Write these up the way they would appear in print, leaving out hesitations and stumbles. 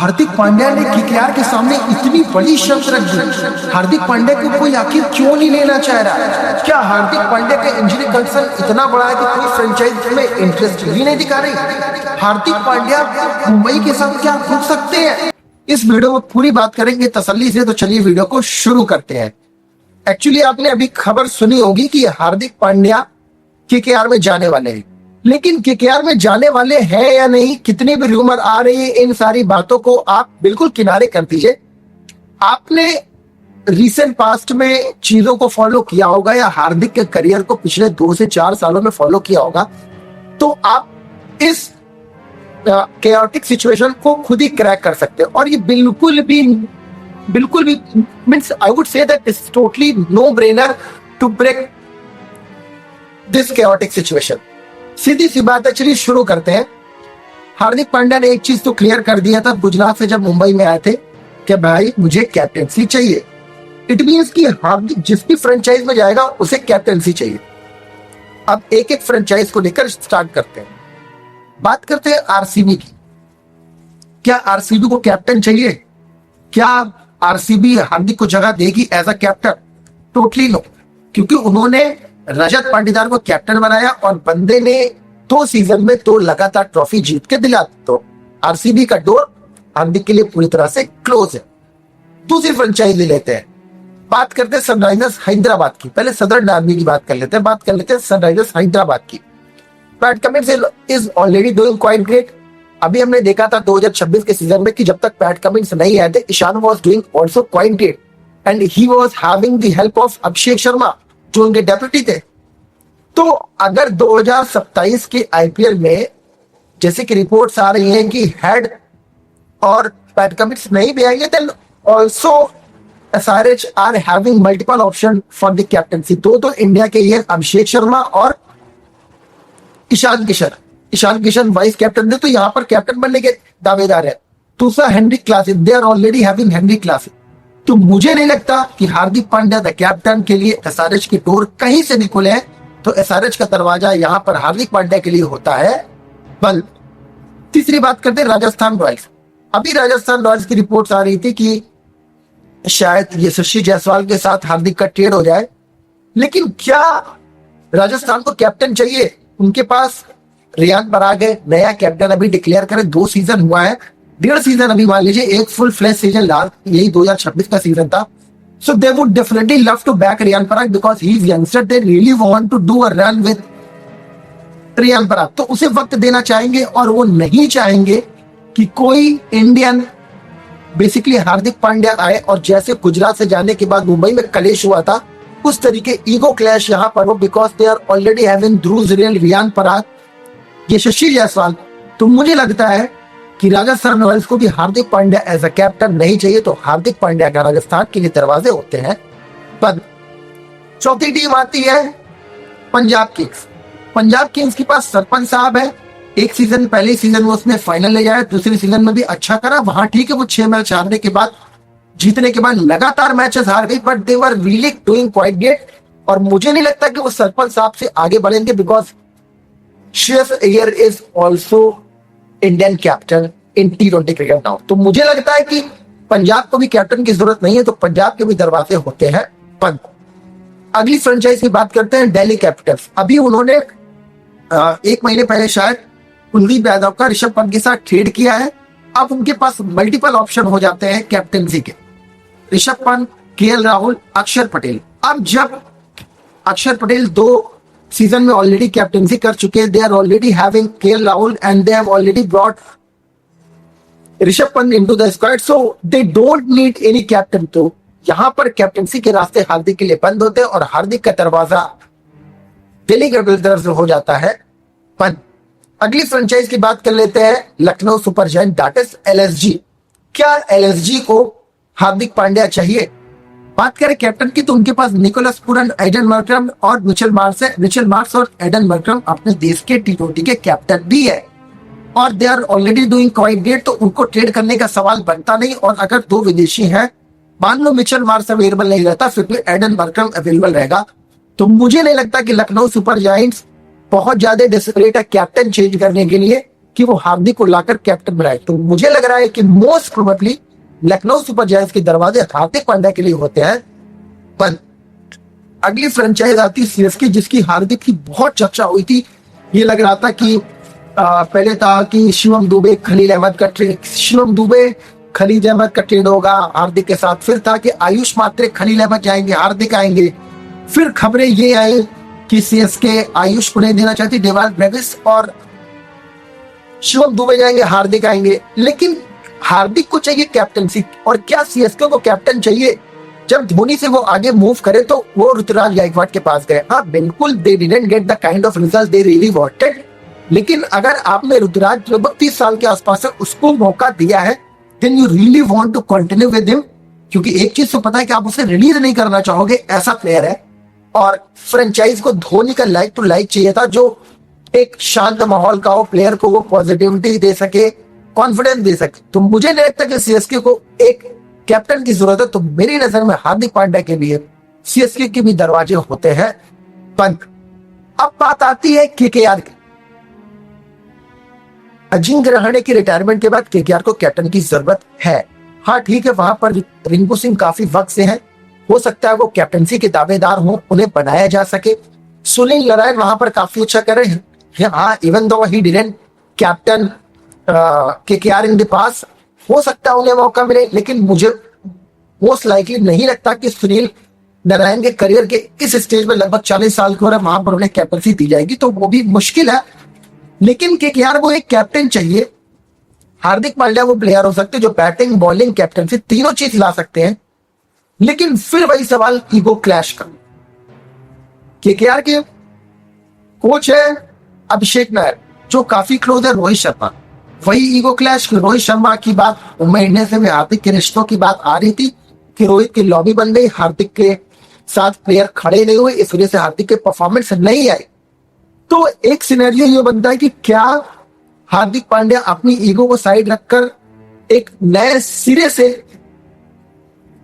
हार्दिक पांड्या ने केकेआर के सामने इतनी बड़ी शर्त रख दी। हार्दिक पांड्या को कोई आखिर क्यों नहीं लेना चाह रहा? क्या हार्दिक पांड्या का इंजरी कंसर्न इतना बड़ा है कि कोई फ्रेंचाइज में इंटरेस्ट ही नहीं दिखा रही? हार्दिक पांड्या मुंबई के साथ क्या रुक सकते हैं? इस वीडियो में पूरी बात करेंगे तसल्ली से, तो चलिए वीडियो को शुरू करते हैं। एक्चुअली आपने अभी खबर सुनी होगी कि हार्दिक पांड्या केकेआर में जाने वाले हैं, लेकिन केकेआर में जाने वाले हैं या नहीं, कितनी भी रूमर आ रही है, इन सारी बातों को आप बिल्कुल किनारे कर दीजिए। आपने रिसेंट पास्ट में चीजों को फॉलो किया होगा या हार्दिक के करियर को पिछले 2 से 4 सालों में फॉलो किया होगा, तो आप इस chaotic सिचुएशन को खुद ही क्रैक कर सकते हैं। और ये बिल्कुल भी means I would say that it's totally no brainer to break this chaotic situation. सीधी सी बात है, चलिए शुरू करते हैं। हार्दिक पांड्या ने एक चीज तो क्लियर कर दिया था गुजरात से जब मुंबई में आए थे कि भाई मुझे कैप्टेंसी चाहिए। इट मींस कि हार्दिक जिस भी फ्रेंचाइज में जाएगा उसे कैप्टेंसी चाहिए। अब एक एक फ्रेंचाइज को लेकर स्टार्ट करते हैं। बात करते हैं आरसीबी की। क्या आरसीबी को कैप्टन चाहिए? क्या आरसीबी हार्दिक को जगह देगी as a captain? Totally no, क्योंकि उन्होंने रजत पाटीदार को कैप्टन बनाया और बंदे ने 2 सीजन में 2 लगातार ट्रॉफी जीत के दिला। तो आरसीबी का डोर हार्दिक के लिए पूरी तरह से क्लोज है। दूसरी फ्रेंचाइज ले लेते हैं। बात करते हैं सनराइजर्स हैदराबाद की। पहले सदर्न आर्मी की बात कर लेते हैं। बात कर लेते हैं सनराइजर्स हैदराबाद की। PAT Cummins is already doing quite great. अभी हमने देखा था 2026 के सीजन में कि जब तक पैट कमिंस नहीं आए थे, Ishan was doing also quite great and he was having the help of Abhishek Sharma जो उनके डेप्यूटी थे। तो अगर 2027 के आईपीएल में जैसे कि रिपोर्ट्स आ रही हैं कि हेड और पैट कमिंस नहीं भी आएंगे, then also SRH are having multiple option for the captaincy. तो इंडिया के ये अभिषेक शर्मा और ईशान किशन वाइस कैप्टन थे, तो यहाँ पर कैप्टन बनने के दावेदार है। दूसरा Heinrich Klaasen, they are already having Heinrich Klaasen. तो मुझे नहीं लगता कि हार्दिक पांड्या द कैप्टन के लिए एसआरएच की डोर कहीं से नहीं खुले हैं। तो एसआरएच का दरवाजा यहाँ पर हार्दिक पांड्या के लिए होता है बंद। तीसरी बात करते हैं राजस्थान रॉयल्स। अभी राजस्थान रॉयल्स की रिपोर्ट्स आ रही थी कि शायद यशस्वी जायसवाल के साथ हार्दिक का ट्रेड हो जाए, लेकिन क्या राजस्थान को कैप्टन चाहिए? उनके पास रियान पराग है, नया कैप्टन अभी डिक्लेयर करे, 2 सीजन हुआ है, 1.5 सीजन अभी मान लीजिए, एक फुल फ्लैश सीजन लास्ट यही 2026 का सीजन था। So they would definitely love to back Riyan Parag because he is youngster. They really want to do a run with Riyan Parag. तो उसे वक्त देना चाहेंगे और वो नहीं चाहेंगे कि कोई इंडियन बेसिकली हार्दिक पांड्या आए और जैसे गुजरात से जाने के बाद मुंबई में कलेश हुआ था उस तरीके ईगो क्लैश यहां पर हो, because they are already having Dhruv Jurel, Riyan Parag, Yashasvi Jaiswal. तो मुझे लगता है कि राजस्थान रॉयल्स को भी Hardik Pandya as a captain नहीं चाहिए। तो हार्दिक पांड्या का राजस्थान के लिए दरवाजे होते हैं बंद। चौथी टीम आती है पंजाब किंग्स। पंजाब किंग्स के पास सरपंच साहब है। एक सीजन पहले सीजन में उसने फाइनल ले जाया, दूसरे सीजन में भी अच्छा करा। वहां ठीक है, वो 6 मैच हारने के बाद, जीतने के बाद लगातार मैचेस हार गई, but they were really doing quite great. और मुझे नहीं लगता कि वो सरपंच साहब से आगे बढ़ेंगे because Shreyas Iyer is also Indian captain in T20 cricket now. तो मुझे लगता है कि पंजाब को भी कैप्टन की जरूरत नहीं है, तो पंजाब के भी दरवाजे होते हैं बंद। अगली फ्रेंचाइज की बात करते हैं दिल्ली कैपिटल्स। अभी उन्होंने 1 महीने पहले शायद कुलदीप यादव का ऋषभ पंत के साथ ट्रेड किया है। अब उनके पास मल्टीपल ऑप्शन हो जाते हैं कैप्टनसी के। ऋषभ पंत, केएल राहुल, अक्षर पटेल। अब जब अक्षर पटेल 2 सीजन में ऑलरेडी कैप्टनसी कर चुके हैं, they are already having KL Rahul and they have already brought Rishabh Pant into the squad, so they don't need any captain. तो यहां पर कैप्टनसी के रास्ते हार्दिक के लिए बंद होते हैं और हार्दिक का दरवाजा दिल्ली कैपिटल्स तरफ से हो जाता है बंद। अगली फ्रेंचाइज की बात कर लेते हैं Lucknow super giant, that is LSG. क्या एलएसजी को हार्दिक पांड्या चाहिए? बात करें कैप्टन की तो उनके पास निकोलस पूरन, एडन मर्क्रम और मिचेल मार्श है। मिचेल मार्श और एडन मर्क्रम अपने देश के T20 के कैप्टन भी है और they are already doing quite great, तो उनको ट्रेड करने का सवाल बनता नहीं। और अगर 2 विदेशी हैं, मान लो मिचेल मार्श अवेलेबल नहीं रहता, फिर भी एडन मर्क्रम अवेलेबल रहेगा। तो मुझे नहीं लगता कि लखनऊ सुपर जायंट्स बहुत ज्यादा डेस्परेट है कैप्टन चेंज करने के लिए। कि वो हार्दिक को लाकर कैप्टन बनाए। तो मुझे लग रहा है कि most probably Lucknow super giants के दरवाजे हार्दिक पांड्या के लिए होते हैं। पर अगली फ्रेंचाइज आती सीएसके, जिसकी हार्दिक की बहुत चर्चा हुई थी। ये लग रहा था कि पहले था कि शिवम दुबे खलील अहमद का ट्रेड, शिवम दुबे खलील अहमद का ट्रेड होगा हार्दिक के साथ। फिर था कि आयुष मात्रे खलील अहमद जाएंगे, हार्दिक आएंगे। फिर खबरें ये आई कि सीएसके आयुष को नहीं देना चाहती, डेवाल्ड ब्रेविस और शिवम दुबे जाएंगे, हार्दिक आएंगे। लेकिन हार्दिक को चाहिए कैप्टनसी, और क्या सीएसके को कैप्टन चाहिए? जब धोनी से वो आगे मूव करे तो वो ऋतुराज गायकवाड के पास गए। हाँ बिल्कुल, they didn't get the kind of result they really wanted. लेकिन अगर आपने ऋतुराज लगभग 30 साल के आसपास है उसको मौका दिया है, then you really want to continue with him. क्योंकि एक चीज तो पता है कि आप उसे रिलीज नहीं करना चाहोगे, ऐसा प्लेयर है। और फ्रेंचाइज को धोनी का लाइक टू लाइक चाहिए था, जो एक शांत माहौल का हो, प्लेयर को वो पॉजिटिविटी दे सके, कॉन्फिडेंस दे सके। तो मुझे नहीं लगता कि सीएसके को एक कैप्टन की जरूरत है। तो मेरी नजर में हार्दिक पांड्या के लिए सीएसके के भी दरवाजे होते हैं बंद। अब बात आती है केकेआर की। अजिंक्य रहाणे की रिटायरमेंट के बाद केकेआर को कैप्टन की जरूरत है। हाँ ठीक है, वहां पर रिंकू सिंह काफी वक्त से हैं, हो सकता है वो कैप्टनसी के दावेदार हो, उन्हें बनाया जा सके। सुनील नारायण वहां पर काफी अच्छा कर रहे हैं। हाँ, even though he didn't captain KKR in the past, हो सकता है उन्हें मौका मिले। लेकिन मुझे मोस्ट लाइकली नहीं लगता कि सुनील नारायण के करियर के इस स्टेज में लगभग 40 साल की उम्र है, वहां पर उन्हें कैप्टनसी दी जाएगी, तो वो भी मुश्किल है। लेकिन केकेआर को एक कैप्टन चाहिए। हार्दिक पांड्या वो प्लेयर हो सकते हैं जो बैटिंग, बॉलिंग, कैप्टनसी तीनों चीज ला सकते हैं। लेकिन फिर वही सवाल ईगो क्लैश का। केकेआर के कोच है अभिषेक नायर, जो काफी क्लोज है रोहित शर्मा। वही ईगो क्लैश, रोहित शर्मा की बात मुंबई इंडियंस में हार्दिक के रिश्तों की बात आ रही थी कि रोहित की लॉबी बन गई, हार्दिक के साथ प्लेयर खड़े नहीं हुए, इस वजह से हार्दिक के परफॉर्मेंस नहीं आई। तो एक सिनेरियो ये बनता है कि क्या हार्दिक पांड्या अपनी ईगो को साइड रखकर एक नए सिरे से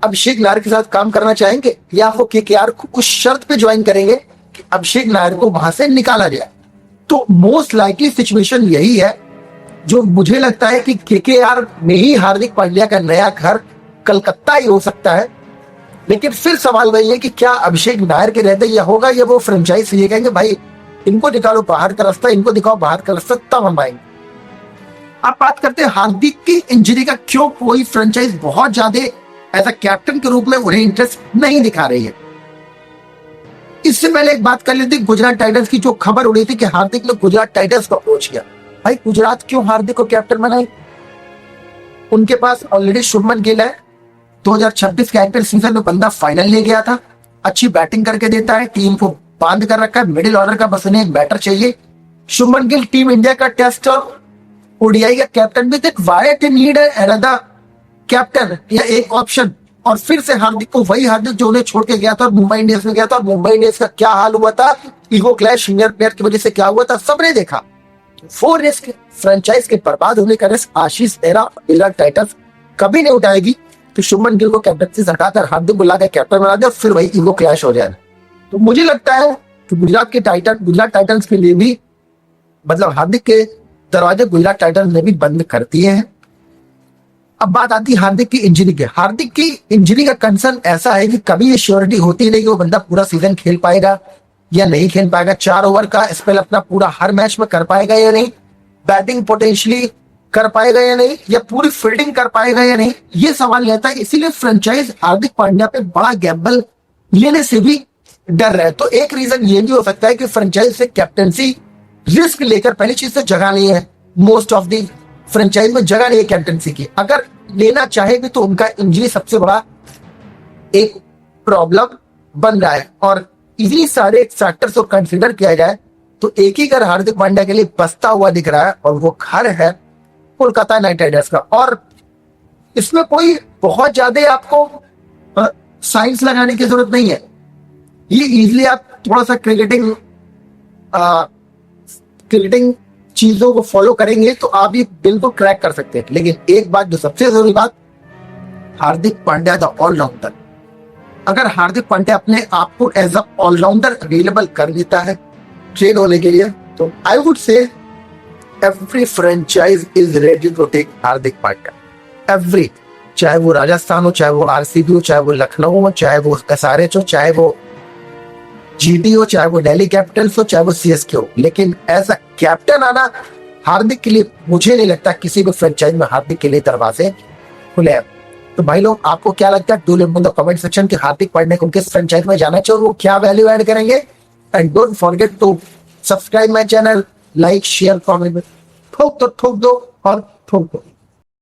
अभिषेक नायर के साथ काम करना चाहेंगे, या वो केकेआर को उस शर्त पे ज्वाइन करेंगे कि अभिषेक नायर को वहां से निकाला जाए। तो मोस्ट लाइकली सिचुएशन यही है, जो मुझे लगता है कि केकेआर में ही हार्दिक पांड्या का नया घर कलकत्ता ही हो सकता है। लेकिन फिर सवाल वही है कि क्या अभिषेक नायर के रहते यह होगा, या वो फ्रेंचाइज ये कहेंगे भाई इनको निकालो बाहर का रास्ता, इनको दिखाओ बाहर का रास्ता, तब हम आएंगे। अब बात करते हैं हार्दिक की इंजरी का। क्यों कोई फ्रेंचाइज बहुत ज्यादा एज अ कैप्टन के रूप में उन्हें इंटरेस्ट नहीं दिखा रही है? इससे पहले एक बात कर लेते हैं गुजरात टाइटंस की, जो खबर उड़ी थी कि हार्दिक ने गुजरात टाइटंस को अप्रोच किया। भाई गुजरात क्यों हार्दिक को कैप्टन बनाई? उनके पास ऑलरेडी शुभमन गिल है, 2026 के आईपीएल सीजन में बंदा फाइनल ले गया था, अच्छी बैटिंग करके देता है, टीम को बांध कर रखा है, मिडिल ऑर्डर का बस उन्हें एक बैटर चाहिए। शुभमन गिल टीम इंडिया का टेस्ट और ओडीआई का कैप्टन भी थे, why to need another captain या एक ऑप्शन? और फिर से हार्दिक को, वही हार्दिक जो उन्हें छोड़ के गया था और मुंबई इंडियंस में गया था, और मुंबई इंडियंस का क्या हाल हुआ था, ईगो क्लैश सीनियर प्लेयर की वजह से क्या हुआ था, सबने देखा। वो रिस्क, फ्रेंचाइज के बर्बाद होने का रिस्क आशीष नेहरा गुजरात टाइटंस कभी नहीं उठाएगी। तो शुभमन गिल को कैप्टनसी से हटाकर हार्दिक को लाकर कैप्टन बना दे, फिर वही ईगो क्लैश हो जाए। तो मुझे लगता है कि गुजरात टाइटंस के लिए भी, मतलब हार्दिक के दरवाजे गुजरात टाइटंस ने भी बंद कर दिए हैं। अब बात आती है हार्दिक की इंजरी के। हार्दिक की इंजरी का कंसर्न ऐसा है कि कभी ये श्योरिटी होती नहीं कि वो बंदा पूरा सीजन खेल पाएगा या नहीं खेल पाएगा, 4 ओवर का स्पेल अपना पूरा हर मैच में कर पाएगा या नहीं, बैटिंग पोटेंशियली कर पाएगा या नहीं, या पूरी फील्डिंग कर पाएगा या नहीं, ये सवाल रहता है। इसीलिए फ्रेंचाइज हार्दिक पांड्या पे बड़ा गैम्बल लेने से भी डर रहा है। तो एक रीजन ये भी हो सकता है कि फ्रेंचाइज से कैप्टनसी रिस्क लेकर, पहली चीज से जगह नहीं है, मोस्ट ऑफ दी फ्रेंचाइज में जगह नहीं है कैप्टनसी की। अगर लेना चाहेगी तो उनका इंजरी सबसे बड़ा एक प्रॉब्लम बन रहा है। और इसी सारे फैक्टर्स को कंसीडर किया जाए तो एक ही घर हार्दिक पांड्या के लिए बसता हुआ दिख रहा है, और वो घर है कोलकाता नाइट राइडर्स का। और इसमें कोई बहुत ज्यादा आपको साइंस लगाने की जरूरत नहीं है, ये इजीली आप थोड़ा सा क्रिकेटिंग चीजों को फॉलो करेंगे तो आप ये बिल्कुल क्रैक कर सकते हैं। लेकिन एक बात जो सबसे जरूरी बात, हार्दिक पांड्या द ऑलराउंडर। अगर हार्दिक पांड्या अपने आप को एज अ ऑलराउंडर अवेलेबल कर देता है ट्रेड होने के लिए, तो आई वुड से every franchise is ready to take Hardik Pandya. Every, चाहे वो राजस्थान हो, चाहे वो आरसीबी हो, चाहे वो लखनऊ हो, चाहे वो एसआरएच हो, चाहे वो जीटी हो, चाहे वो दिल्ली कैपिटल्स हो, चाहे वो सीएसके हो, लेकिन एज अ कैप्टन आना हार्दिक के लिए मुझे नहीं लगता किसी भी फ्रेंचाइज में हार्दिक के लिए दरवाजे खुले हैं। तो भाई लोग, आपको क्या लगता है? Do let in the comment section कि हार्दिक पांड्या को किस फ्रेंचाइज में जाना चाहिए और वो क्या वैल्यू ऐड करेंगे। And don't forget to subscribe my channel, like share comment, ठोक दो और ठोक दो।